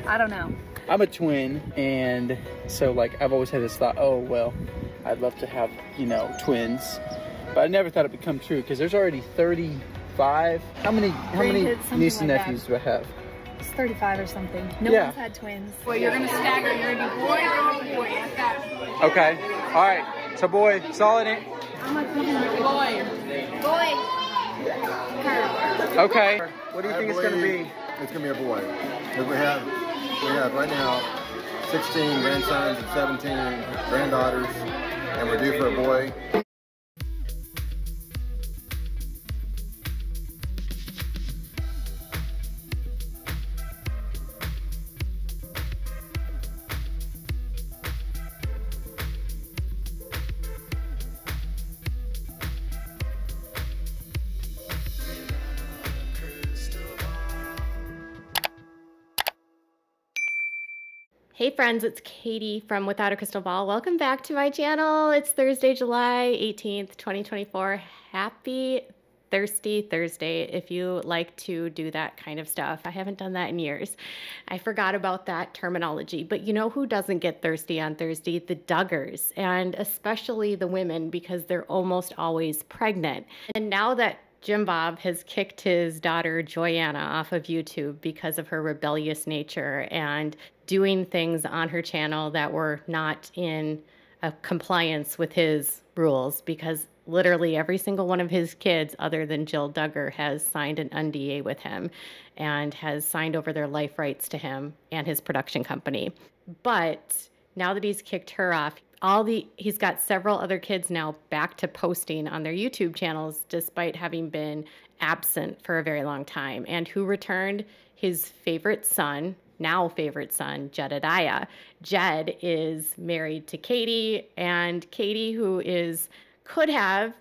I don't know. I'm a twin, and so like I've always had this thought, oh well, I'd love to have, you know, twins, but I never thought it would come true because there's already 35. How many nieces and nephews do I have? It's 35 or something. No one's had twins. Well, you're gonna stagger. You're gonna do boy, girl, boy, like that. Okay. All right. So boy, solid. Boy. Okay. What do you think it's gonna be? It's gonna be a boy. Because we have right now 16 grandsons and 17 granddaughters, and we're due for a boy. Hey friends, it's Katie from Without a Crystal Ball. Welcome back to my channel. It's Thursday, July 18th, 2024. Happy Thirsty Thursday if you like to do that kind of stuff. I haven't done that in years. I forgot about that terminology, but you know who doesn't get thirsty on Thursday? The Duggars, and especially the women, because they're almost always pregnant. And now that Jim Bob has kicked his daughter Joanna off of YouTube because of her rebellious nature and doing things on her channel that were not in compliance with his rules, because literally every single one of his kids other than Jill Duggar has signed an NDA with him and has signed over their life rights to him and his production company. But now that he's kicked her off, he's got several other kids now back to posting on their YouTube channels despite having been absent for a very long time. And who returned? His favorite son, Jedediah. Jed is married to Katie, and Katie, who could have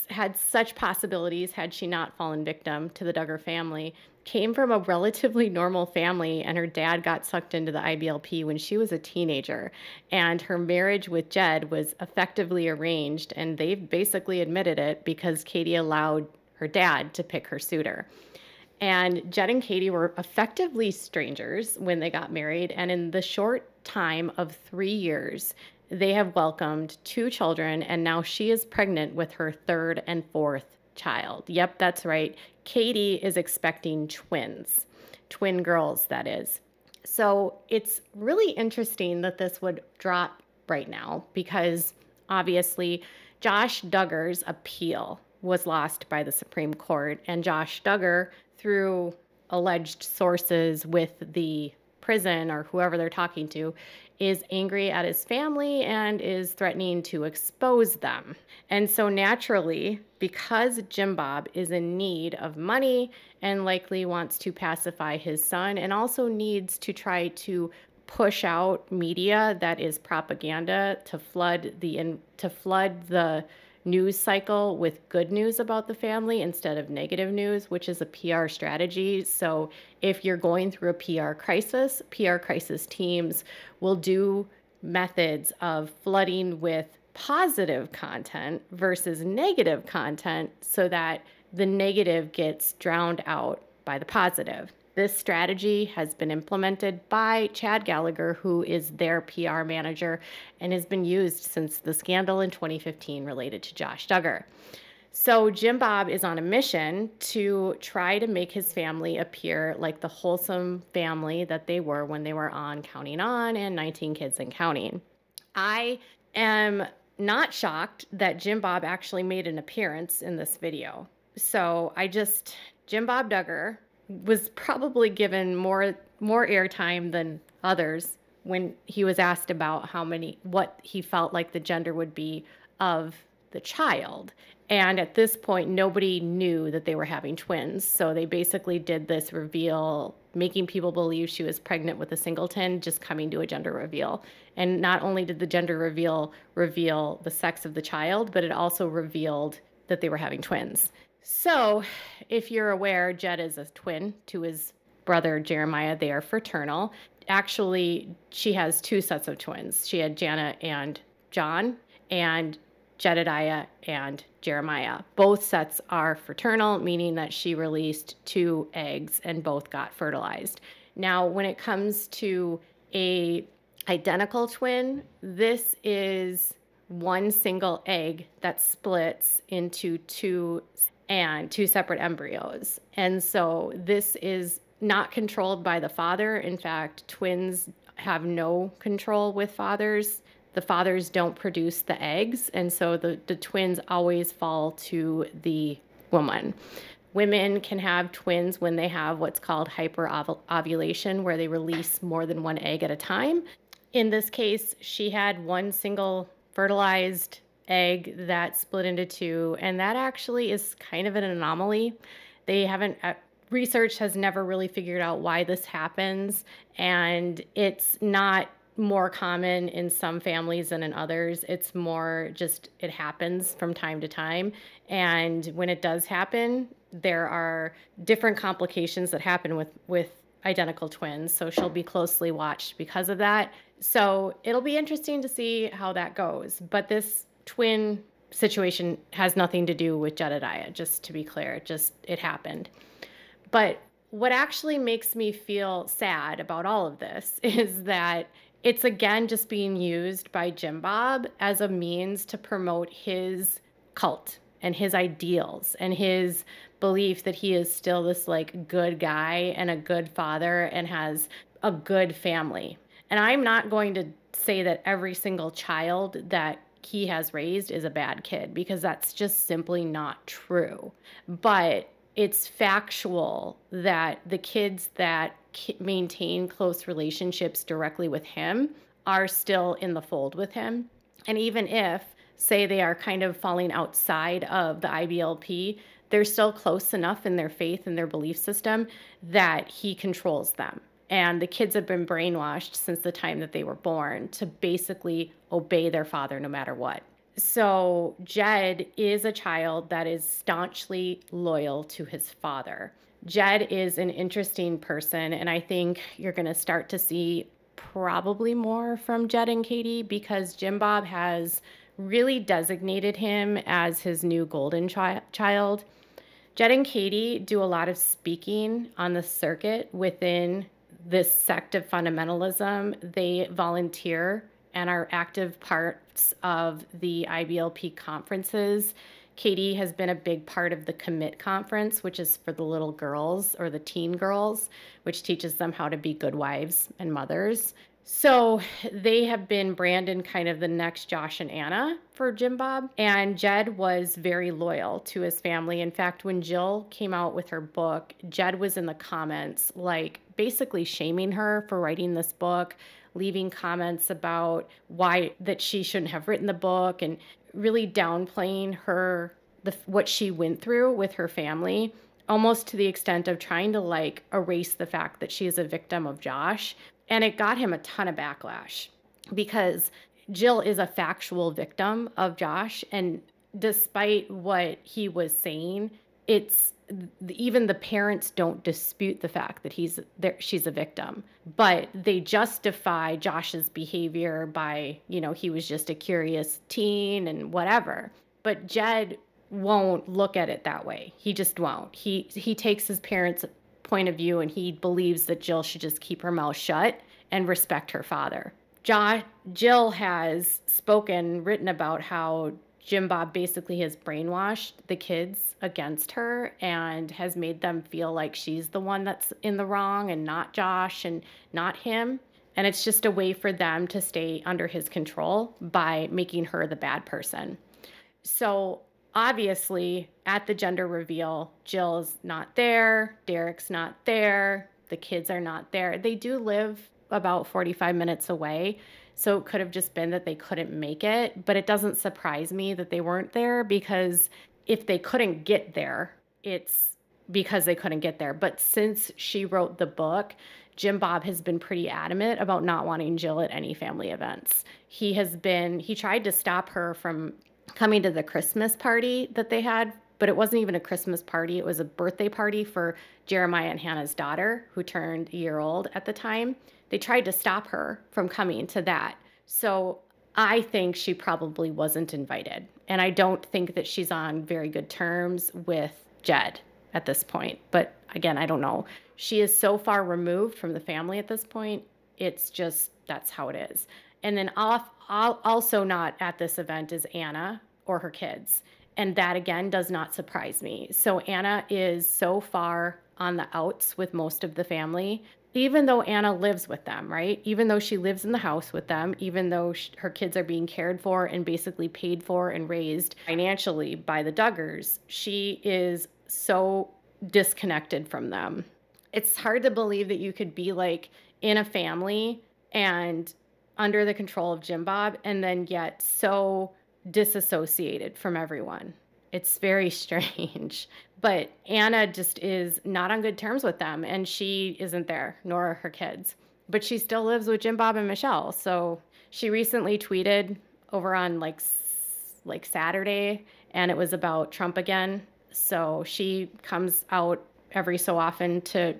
had such possibilities had she not fallen victim to the Duggar family, came from a relatively normal family, and her dad got sucked into the IBLP when she was a teenager. And her marriage with Jed was effectively arranged, and they've basically admitted it because Katie allowed her dad to pick her suitor. And Jed and Katie were effectively strangers when they got married, and in the short time of 3 years, they have welcomed 2 children, and now she is pregnant with her 3rd and 4th child. Yep, that's right. Katie is expecting twins. Twin girls, that is. So it's really interesting that this would drop right now because obviously Josh Duggar's appeal was lost by the Supreme Court, and Josh Duggar, through alleged sources with the prison or whoever they're talking to, is angry at his family and is threatening to expose them. And so naturally, because Jim Bob is in need of money and likely wants to pacify his son and also needs to try to push out media that is propaganda to flood the news cycle with good news about the family instead of negative news, which is a PR strategy. So if you're going through a PR crisis teams will do methods of flooding with positive content versus negative content so that the negative gets drowned out by the positive. This strategy has been implemented by Chad Gallagher, who is their PR manager, and has been used since the scandal in 2015 related to Josh Duggar. So Jim Bob is on a mission to try to make his family appear like the wholesome family that they were when they were on Counting On and 19 Kids and Counting. I am not shocked that Jim Bob actually made an appearance in this video. So Jim Bob Duggar was probably given more airtime than others when he was asked about what he felt like the gender would be of the child. And at this point, nobody knew that they were having twins. So they basically did this reveal, making people believe she was pregnant with a singleton, just coming to a gender reveal. And not only did the gender reveal the sex of the child, but it also revealed that they were having twins. So if you're aware, Jed is a twin to his brother Jeremiah. They are fraternal. Actually, she has 2 sets of twins. She had Jana and John, and Jedediah and Jeremiah. Both sets are fraternal, meaning that she released 2 eggs and both got fertilized. Now, when it comes to a identical twin, this is one single egg that splits into two separate embryos. And so this is not controlled by the father. In fact, twins have no control with fathers. The fathers don't produce the eggs, and so the twins always fall to the woman. Women can have twins when they have what's called hyperovulation, where they release more than one egg at a time. In this case, she had one single fertilized egg that split into two, and that actually is kind of an anomaly. They haven't, research has never really figured out why this happens, and it's not more common in some families than in others. It's more just it happens from time to time, and when it does happen, there are different complications that happen with identical twins, so she'll be closely watched because of that. So it'll be interesting to see how that goes. But this twin situation has nothing to do with Jedediah, just to be clear. It happened. But what actually makes me feel sad about all of this is that it's again just being used by Jim Bob as a means to promote his cult and his ideals and his belief that he is still this like good guy and a good father and has a good family. And I'm not going to say that every single child that he has raised is a bad kid, because that's just simply not true. But it's factual that the kids that maintain close relationships directly with him are still in the fold with him. And even if, say, they are kind of falling outside of the IBLP, they're still close enough in their faith and their belief system that he controls them. And the kids have been brainwashed since the time that they were born to basically obey their father no matter what. So Jed is a child that is staunchly loyal to his father. Jed is an interesting person, and I think you're going to start to see probably more from Jed and Katie, because Jim Bob has really designated him as his new golden child. Jed and Katie do a lot of speaking on the circuit within this sect of fundamentalism. They volunteer and are active parts of the IBLP conferences. Katie has been a big part of the Commit conference, which is for the little girls or the teen girls, which teaches them how to be good wives and mothers. So they have been Brandon kind of the next Josh and Anna for Jim Bob. And Jed was very loyal to his family. In fact, when Jill came out with her book, Jed was in the comments, like basically shaming her for writing this book, leaving comments about why that she shouldn't have written the book, and really downplaying what she went through with her family, almost to the extent of trying to like erase the fact that she is a victim of Josh. And it got him a ton of backlash, because Jill is a factual victim of Josh. And despite what he was saying, even the parents don't dispute the fact that she's a victim, but they justify Josh's behavior by, he was just a curious teen and whatever. But Jed won't look at it that way. He just won't. He takes his parents' point of view, and he believes that Jill should just keep her mouth shut and respect her father. Jill has written about how Jim Bob basically has brainwashed the kids against her and has made them feel like she's the one that's in the wrong and not Josh and not him. And it's just a way for them to stay under his control by making her the bad person. So obviously, at the gender reveal, Jill's not there, Derek's not there, the kids are not there. They do live about 45 minutes away, so it could have just been that they couldn't make it, but it doesn't surprise me that they weren't there, because if they couldn't get there, it's because they couldn't get there. But since she wrote the book, Jim Bob has been pretty adamant about not wanting Jill at any family events. He tried to stop her from coming to the Christmas party that they had, but it wasn't even a Christmas party. It was a birthday party for Jeremiah and Hannah's daughter, who turned a year old at the time. They tried to stop her from coming to that. So I think she probably wasn't invited. And I don't think that she's on very good terms with Jed at this point. But again, I don't know. She is so far removed from the family at this point. It's just, that's how it is. And then also not at this event is Anna or her kids. And that, again, does not surprise me. So Anna is so far on the outs with most of the family, even though Anna lives with them, right? Even though she lives in the house with them, even though her kids are being cared for and basically paid for and raised financially by the Duggars, she is so disconnected from them. It's hard to believe that you could be like in a family and under the control of Jim Bob and then yet so disassociated from everyone. It's very strange. But Anna just is not on good terms with them, and she isn't there, nor her kids. But she still lives with Jim Bob and Michelle. So she recently tweeted over on like Saturday, and it was about Trump again. So she comes out every so often to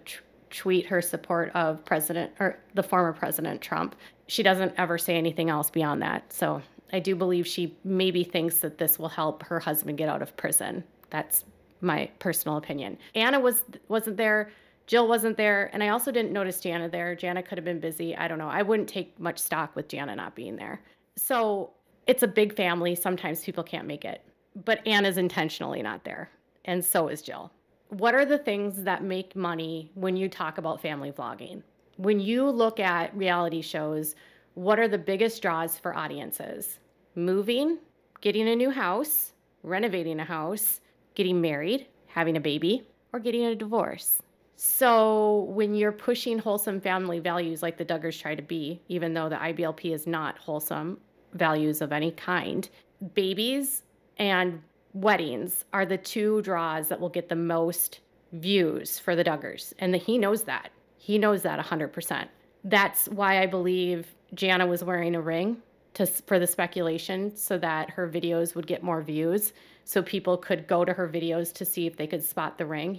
tweet her support of the former President Trump. She doesn't ever say anything else beyond that. So I do believe she maybe thinks that this will help her husband get out of prison. That's my personal opinion. Anna wasn't there. Jill wasn't there. And I also didn't notice Jana there. Jana could have been busy. I don't know. I wouldn't take much stock with Jana not being there. So it's a big family. Sometimes people can't make it. But Anna's intentionally not there. And so is Jill. What are the things that make money when you talk about family vlogging? When you look at reality shows, what are the biggest draws for audiences? Moving, getting a new house, renovating a house, getting married, having a baby, or getting a divorce. So when you're pushing wholesome family values like the Duggars try to be, even though the IBLP is not wholesome values of any kind, babies and weddings are the two draws that will get the most views for the Duggars. And he knows that. He knows that 100%. That's why I believe Jana was wearing a ring for the speculation so that her videos would get more views, so people could go to her videos to see if they could spot the ring.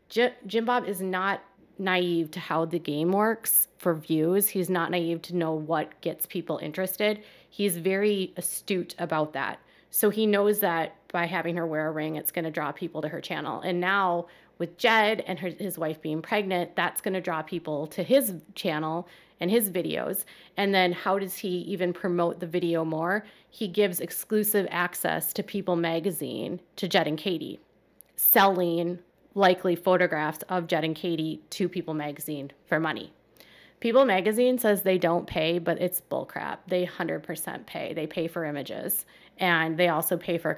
Jim Bob is not naive to how the game works for views. He's not naive to know what gets people interested. He's very astute about that. So he knows that by having her wear a ring, it's going to draw people to her channel. And now with Jed and his wife being pregnant, that's going to draw people to his channel and his videos. And then how does he even promote the video more? He gives exclusive access to People magazine to Jed and Katie, selling likely photographs of Jed and Katie to People magazine for money. People magazine says they don't pay, but it's bullcrap. They 100% pay. They pay for images, and they also pay for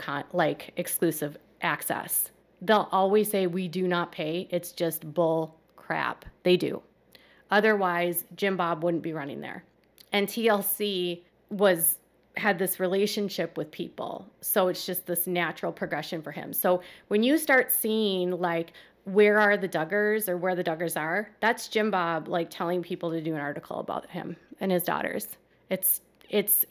exclusive access. They'll always say we do not pay. It's just bull crap. They do. Otherwise, Jim Bob wouldn't be running there. And TLC had this relationship with people. So it's just this natural progression for him. So when you start seeing where are the Duggars or where the Duggars are, that's Jim Bob telling people to do an article about him and his daughters. It's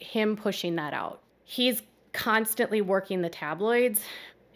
him pushing that out. He's constantly working the tabloids,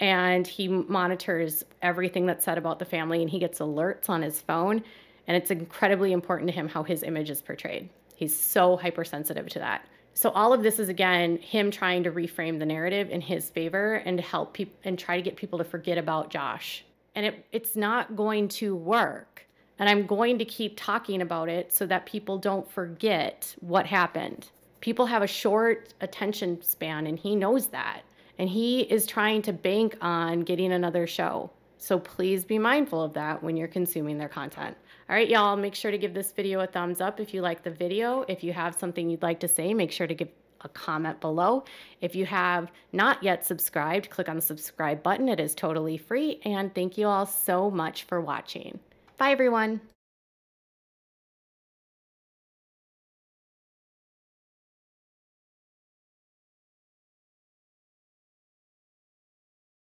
and he monitors everything that's said about the family, and he gets alerts on his phone, and it's incredibly important to him how his image is portrayed. He's so hypersensitive to that. So all of this is, again, him trying to reframe the narrative in his favor and to help people and try to get people to forget about Josh. And it's not going to work. And I'm going to keep talking about it so that people don't forget what happened. People have a short attention span, and he knows that. And he is trying to bank on getting another show. So please be mindful of that when you're consuming their content. All right, y'all, make sure to give this video a thumbs up if you like the video. If you have something you'd like to say, make sure to give a comment below. If you have not yet subscribed, click on the subscribe button. It is totally free. And thank you all so much for watching. Bye, everyone.